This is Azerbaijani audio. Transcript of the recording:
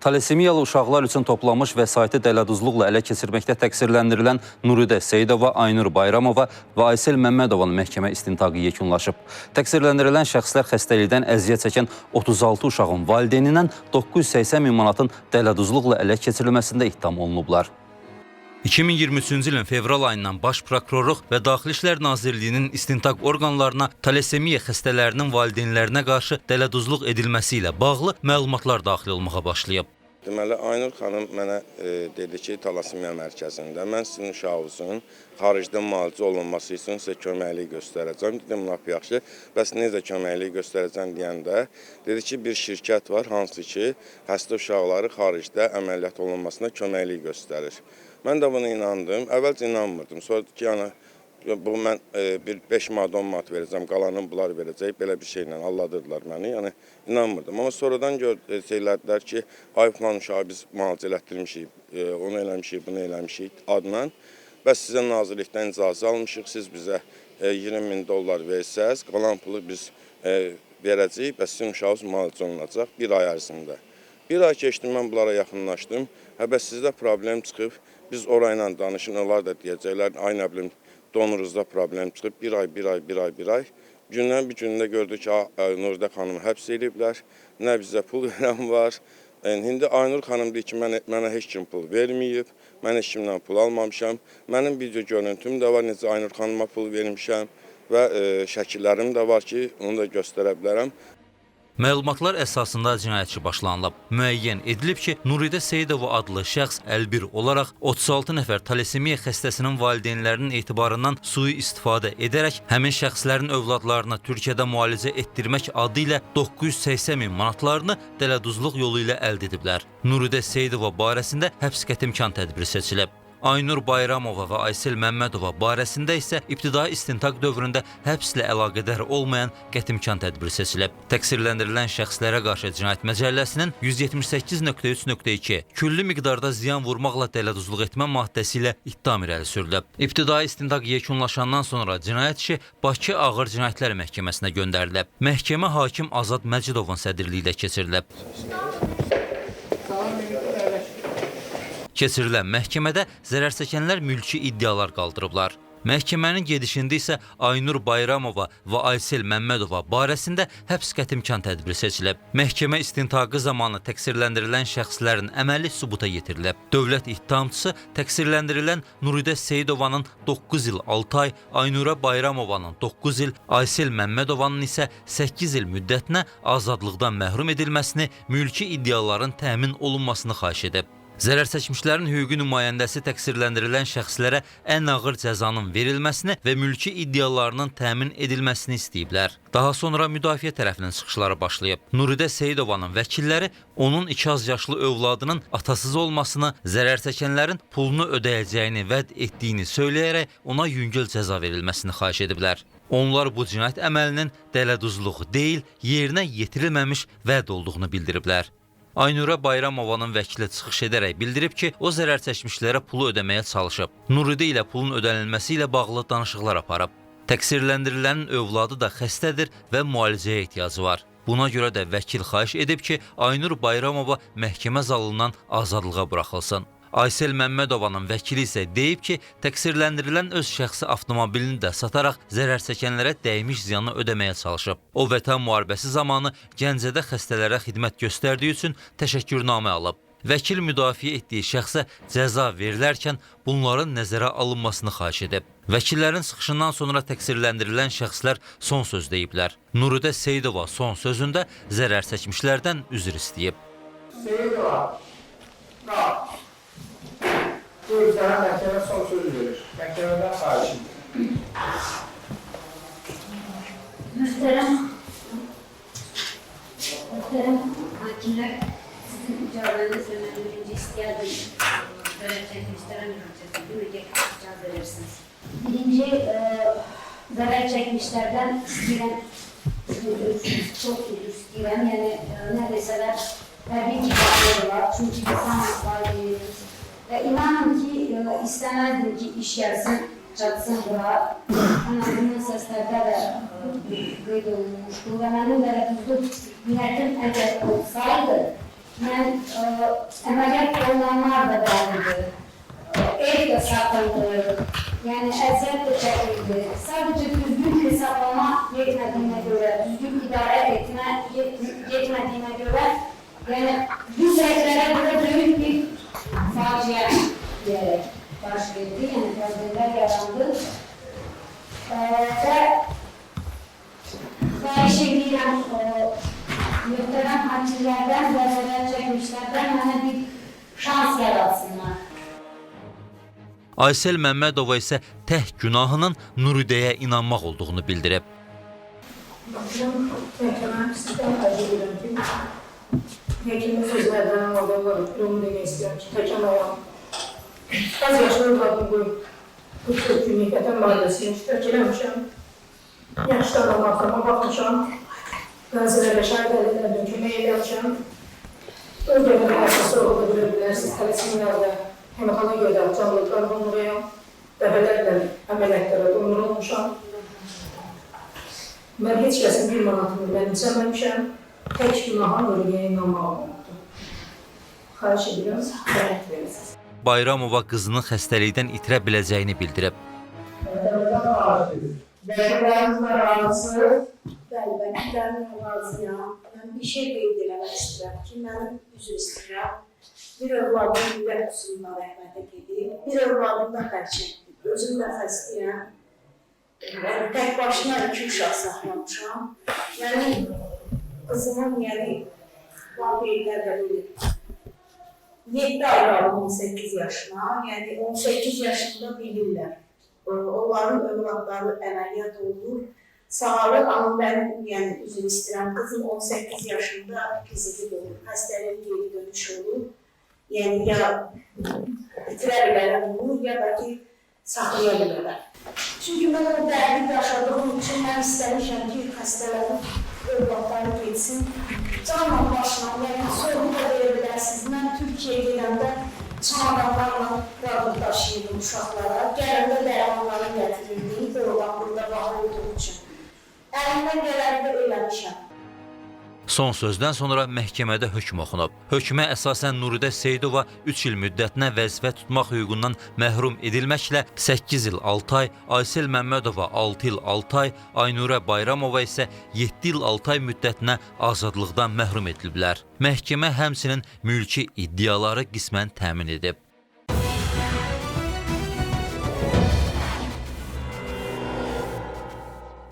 Talasemiyalı uşaqlar üçün toplanmış vəsaiti dələduzluqla ələ keçirməkdə təqsirləndirilən Nuridə Seyidova, Aynur Bayramova və Aysel Məmmədovanın məhkəmə istintaqı yekunlaşıb. Təqsirləndirilən şəxslər xəstəlikdən əziyyət çəkən 36 uşağın valideynindən 980 min manatın dələduzluqla ələ keçirilməsində ittiham olunublar. 2023-cü ilin fevral ayından Baş Prokurorluq və Daxili İşlər Nazirliyinin istintaq orqanlarına talasemiya xəstələrinin valideynlərinə qarşı dələduzluq edilməsi ilə bağlı məlumatlar daxil olmağa başlayıb. Deməli, Aynur xanım mənə dedi ki, talasemiya mərkəzində mən sizin uşağınızın xaricdə müalicə olunması üçün sizə köməklik göstərəcəm. Dedim, lap yaxşı, bəs necə köməklik göstərəcəm deyəndə, dedi ki, bir şirkət var, hansı ki, xəstə uşaqları xaricdə əməliyyat olunmasına köməklik göstərir. Mən də buna inandım. Əvvəlcə inanmırdım. Sonra ki, yəni, bu mən bir 5 manat, 10 manat verəcəm, qalanını bunlar verəcək. Belə bir şeylə alladırdılar məni. Yəni, inanmırdım. Amma sonradan söylədilər ki, ay falan uşağı biz müalicə elətdirmişik, onu eləmişik, bunu eləmişik adla. Bəs sizə nazirlikdən icazə almışıq, siz bizə 20 min dollar versəz, qalan pulu biz verəcəyik, bəs sizin uşağınız müalicə olunacaq bir ay ərzində. Bir ay keçdim, mən bunlara yaxınlaşdım. Bəs sizdə problem çıxıb, biz orayla danışın, onlar da deyəcəklər, ay nə bilim, donuruzda problem çıxıb, bir ay. Gündən bir günündə gördük ki, Nuridə xanımı həbs ediblər, nə bizə pul verən var. İndi Aynur xanım deyir ki, mənə heç kim pul verməyib, mən heç kimdən pul almamışam. Mənim video görüntüm də var, necə Aynur xanıma pul vermişəm və şəkillərim də var ki, onu da göstərə bilərəm. Məlumatlar əsasında cinayətçi başlanılıb. Müəyyən edilib ki, Nuridə Seyidova adlı şəxs əlbir olaraq 36 nəfər talasemiya xəstəsinin valideynlərinin etibarından sui-istifadə edərək həmin şəxslərin övladlarını Türkiyədə müalicə etdirmək adı ilə 980 min manatlarını dələduzluq yolu ilə əldə ediblər. Nuridə Seyidova barəsində həbs qətimkan tədbiri seçilib. Aynur Bayramova və Aysel Məmmədova barəsində isə ibtidai istintaq dövründə həbslə əlaqədar olmayan qətimkan tədbiri seçilib. Təqsirləndirilən şəxslərə qarşı Cinayət Məcəlləsinin 178.3.2 küllü miqdarda ziyan vurmaqla dələduzluq etmə maddəsi ilə ittiham irəli sürülüb. İbtidai istintaq yekunlaşandan sonra cinayət işi Bakı Ağır Cinayətlər Məhkəməsinə göndərilib. Məhkəmə hakim Azad Məcidovun sədrliyi ilə keçirilib. Keçirilən məhkəmədə zərərçəkənlər mülki iddialar qaldırıblar. Məhkəmənin gedişində isə Aynur Bayramova və Aysel Məmmədova barəsində həbs qətimkan tədbiri seçilib. Məhkəmə istintaqı zamanı təqsirləndirilən şəxslərin əməli sübuta yetirilib. Dövlət ittihamçısı təqsirləndirilən Nuridə Seyidovanın 9 il 6 ay, Aynura Bayramovanın 9 il, Aysel Məmmədovanın isə 8 il müddətinə azadlıqdan məhrum edilməsini, mülki iddiaların təmin olunmasını xahiş edib. Zərərçəkmişlərin hüquqi nümayəndəsi təqsirləndirilən şəxslərə ən ağır cəzanın verilməsini və mülki iddialarının təmin edilməsini istəyiblər. Daha sonra müdafiə tərəfinin çıxışları başlayıb. Nuridə Seyidovanın vəkilləri onun 2 az yaşlı övladının atasız olmasını, zərərçəkənlərin pulunu ödəyəcəyini vəd etdiyini söyləyərək ona yüngül cəza verilməsini xahiş ediblər. Onlar bu cinayət əməlinin dələduzluq deyil, yerinə yetirilməmiş vəd olduğunu bildiriblər. Aynura Bayramovanın vəkili çıxış edərək bildirib ki, o zərərçəkmişlərə pulu ödəməyə çalışıb. Nuridə ilə pulun ödənilməsi ilə bağlı danışıqlar aparıb. Təqsirləndirilənin övladı da xəstədir və müalicəyə ehtiyacı var. Buna görə də vəkil xahiş edib ki, Aynur Bayramova məhkəmə zalından azadlığa buraxılsın. Aysel Məmmədovanın vəkili isə deyib ki, təqsirləndirilən öz şəxsi avtomobilini də sataraq zərərçəkənlərə dəymiş ziyanı ödəməyə çalışıb. O, Vətən müharibəsi zamanı Gəncədə xəstələrə xidmət göstərdiyi üçün təşəkkürnamə alıb. Vəkil müdafiə etdiyi şəxsə cəza verilərkən bunların nəzərə alınmasını xahiş edib. Vəkillərin çıxışından sonra təqsirləndirilən şəxslər son söz deyiblər. Nuridə Seyidova son sözündə zərərçəkmişlərdən üzr istəyib. Buyur, sənə məhkəmə son sözü verir. Məhkəmədən xahişim. Mühtərəm hakimlər, sizin icazənizlə mən birinci istəyərdim zərərçəkmişlərə müraciət icazə verirsiniz. Birinci zərər çəkmişlərdən istəyirəm, çox istəyirəm, yəni nə desələr təbii ki, bağları var, çünki insan haqları veriyoruz. Və inanın ki, istəməzdim ki, iş gəlsin, çatsın bura. Ən azından səslərdə də qeyd olunmuşdur və mənim dələduzluq niyyətim əgər olsaydı, mən əməliyyat olunanlar da dəliydi. Ev də satıldı. Yəni əziyyət də çəkildi. Sadəcə düzgün hesablama yetmədiyinə görə, düzgün idarə etmə yetmədiyinə görə, yəni bu səhvlərə görə böyük bir faciə deyərək baş verdi, yəni problemlər yarandı. Və xahiş edirəm mühtərəm hakimlərdən və zərər çəkmişlərdən mənə bir şans yaratsınlar. Aysel Məmmədova isə tək günahının Nuridəyə inanmaq olduğunu bildirib. Mən məhkəmənin sizdən arzu edirəm ki, həkimin sözlərdən aldım, onu demək istəyirəm ki, təkəməyəm. Az yaşlı qadın bu tükünü vətən barəsində iştirak eləmişəm. Yaşlarla baxıma baxmışam, qazilərə şahid edilərdən kömək eləmişəm. Ölgədən əsası olda bilə bilərsiniz, tələsinlərdə həmxana görə canlıqlar bulunuruyam, dəfələrlə əməliyyatlara dondurulmuşam. Mən heç kəsin bir manatını mənimsəməmişəm, tək günaha Nuridəyə inanmağım oldu. Xahiş edirəm, rəhmət verirsiniz. Bayramova qızının xəstəlikdən itirə biləcəyini bildirib. Vəkillərimizlə razı, bəli, vəkillərimlə razıyam. Mən bir şey qeyd eləmək istəyirəm ki, mənim üzr istəyirəm. Bir övladım millət usuluna rəhmətə gedib, bir övladım da xərçəkdir. Özüm də xəstəyəm. Tək başına 2 uşaq saxlamışam. Yəni, qızımın, valideynlər də bilir. 7 ay qalıb 18 yaşına, yəni 18 yaşında bilirlər. Onların övladları əməliyyat olur. Sağalır, amma mənim üzr istəyirəm. Qızım 18 yaşında fiziqi olur, xəstəliyin geri dönüş olur. Yəni, ya itirə bilərəm bunu, ya da ki, saxlaya bilərəm. Çünki mən o dərdi yaşadığım üçün mən istəmişəm ki, xəstələrin övladları geçsin. Canla başla, yəni sorğu da verə bilərsiniz. Mən Türkiyəyə gedəndə çamadanlarla qadın daşıyırdım uşaqlara. Gələndə dərmanları gətirirdim, oradan burada bağlı olduğu üçün. Əlimdən gələni də eləmişəm. Son sözdən sonra məhkəmədə hökm oxunub. Hökmə əsasən Nuridə Seyidova 3 il müddətinə vəzifə tutmaq hüququndan məhrum edilməklə 8 il 6 ay, Aysel Məmmədova 6 il 6 ay, Aynurə Bayramova isə 7 il 6 ay müddətinə azadlıqdan məhrum ediliblər. Məhkəmə həmçinin mülki iddiaları qismən təmin edib.